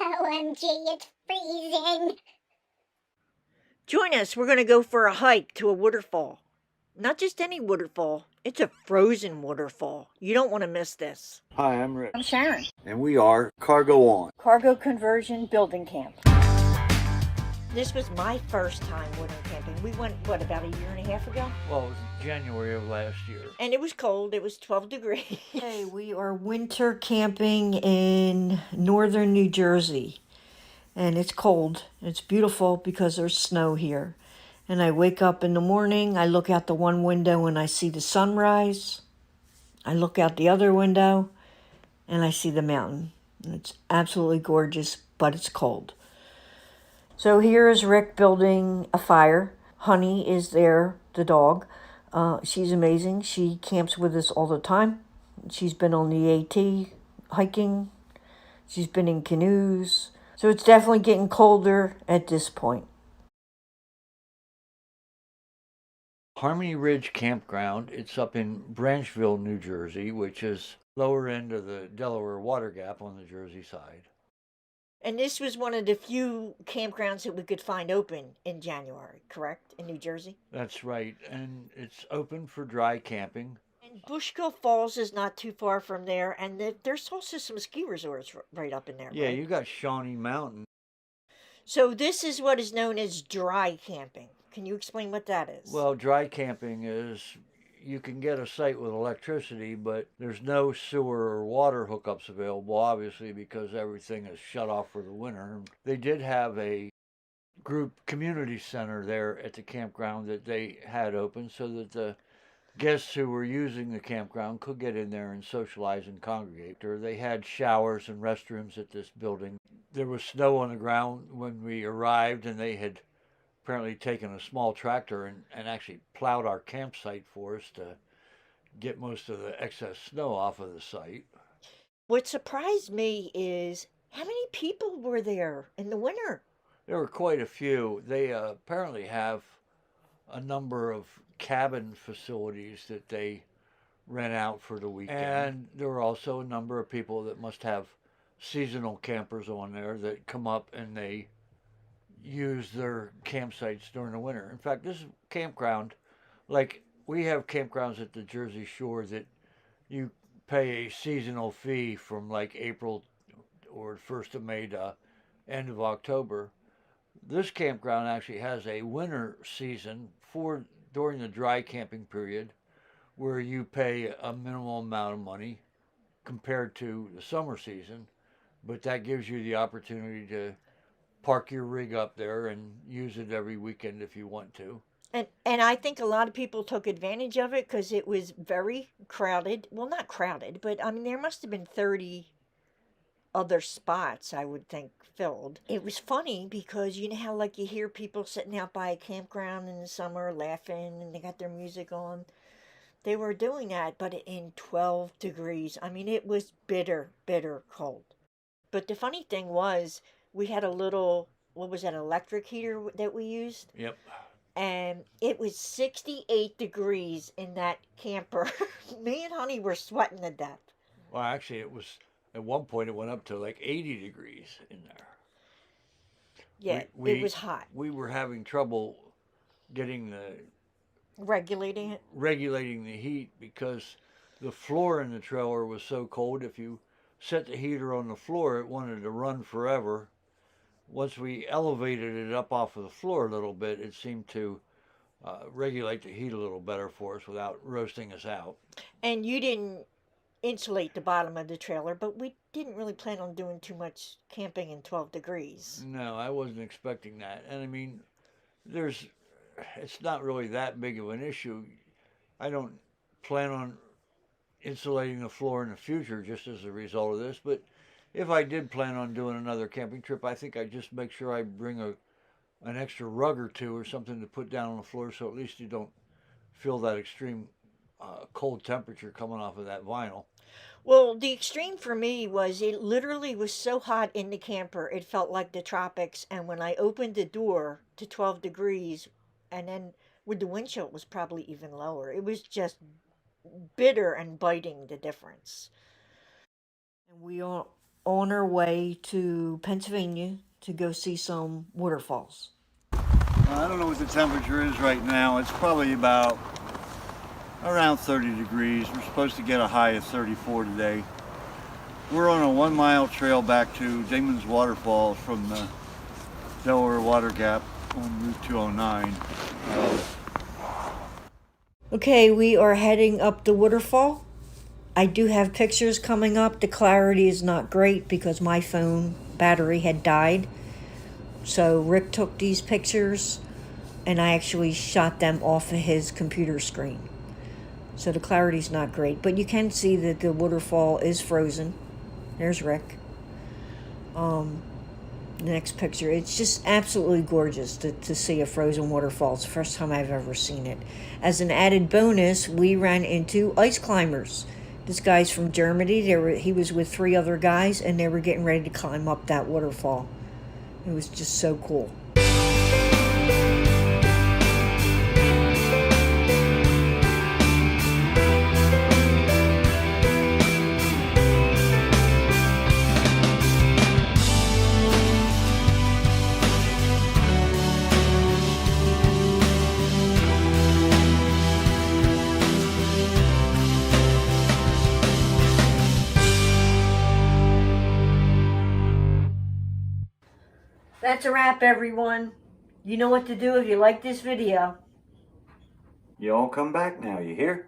OMG, it's freezing. Join us. We're going to go for a hike to a waterfall. Not just any waterfall, it's a frozen waterfall. You don't want to miss this. Hi, I'm Rick. I'm Sharon. And we are Cargo On. Cargo Conversion Building Camp. This was my first time winter camping. We went, about a year and a half ago? Well, it was January of last year. And it was cold. It was 12 degrees. Hey, we are winter camping in northern New Jersey. And it's cold. It's beautiful because there's snow here. And I wake up in the morning, I look out the one window and I see the sunrise. I look out the other window and I see the mountain. And it's absolutely gorgeous, but it's cold. So here is Rick building a fire. Honey is there, the dog. She's amazing. She camps with us all the time. She's been on the AT hiking. She's been in canoes. So it's definitely getting colder at this point. Harmony Ridge Campground. It's up in Branchville, New Jersey, which is lower end of the Delaware Water Gap on the Jersey side. And this was one of the few campgrounds that we could find open in January, correct? In New Jersey? That's right. And it's open for dry camping. And Bushkill Falls is not too far from there. And there's also some ski resorts right up in there. Yeah, right? you got Shawnee Mountain. So this is what is known as dry camping. Can you explain what that is? Well, dry camping is you can get a site with electricity, but there's no sewer or water hookups available, obviously, because everything is shut off for the winter. They did have a group community center there at the campground that they had open so that the guests who were using the campground could get in there and socialize and congregate. Or they had showers and restrooms at this building. There was snow on the ground when we arrived, and they had apparently taken a small tractor and actually plowed our campsite for us to get most of the excess snow off of the site. What surprised me is how many people were there in the winter? There were quite a few. They apparently have a number of cabin facilities that they rent out for the weekend. And there were also a number of people that must have seasonal campers on there that come up and they use their campsites during the winter. In fact, this campground, like we have campgrounds at the Jersey Shore that you pay a seasonal fee from like April or 1st of May to end of October. This campground actually has a winter season for during the dry camping period where you pay a minimal amount of money compared to the summer season, but that gives you the opportunity to park your rig up there and use it every weekend if you want to. And I think a lot of people took advantage of it because it was very crowded. Well, not crowded, but I mean, there must have been 30 other spots, I would think, filled. It was funny because you know how, like, you hear people sitting out by a campground in the summer laughing and they got their music on? They were doing that, but in 12 degrees. I mean, it was bitter, bitter cold. But the funny thing was, we had a little, what was that, electric heater that we used? Yep. And it was 68 degrees in that camper. Me and Honey were sweating to death. Well, actually, it was, at one point, it went up to like 80 degrees in there. Yeah, it was hot. We were having trouble getting regulating the heat because the floor in the trailer was so cold. If you set the heater on the floor, it wanted to run forever. Once we elevated it up off of the floor a little bit, it seemed to regulate the heat a little better for us without roasting us out. And you didn't insulate the bottom of the trailer, but we didn't really plan on doing too much camping in 12 degrees. No, I wasn't expecting that. And I mean, it's not really that big of an issue. I don't plan on insulating the floor in the future just as a result of this, but if I did plan on doing another camping trip, I think I'd just make sure I bring an extra rug or two or something to put down on the floor so at least you don't feel that extreme cold temperature coming off of that vinyl. Well, the extreme for me was it literally was so hot in the camper, it felt like the tropics. And when I opened the door to 12 degrees, and then with the wind chill, it was probably even lower. It was just bitter and biting, the difference. And we all on our way to Pennsylvania to go see some waterfalls. I don't know what the temperature is right now. It's probably about around 30 degrees. We're supposed to get a high of 34 today. We're on a 1-mile trail back to Damon's Waterfalls from the Delaware Water Gap on Route 209. Okay, we are heading up the waterfall. I do have pictures coming up. The clarity is not great because my phone battery had died. So Rick took these pictures and I actually shot them off of his computer screen. So the clarity's not great, but you can see that the waterfall is frozen. There's Rick. The next picture, it's just absolutely gorgeous to see a frozen waterfall. It's the first time I've ever seen it. As an added bonus, we ran into ice climbers. This guy's from Germany. He was with 3 other guys, and they were getting ready to climb up that waterfall. It was just so cool. That's a wrap, everyone. You know what to do if you like this video. You all come back now, you hear?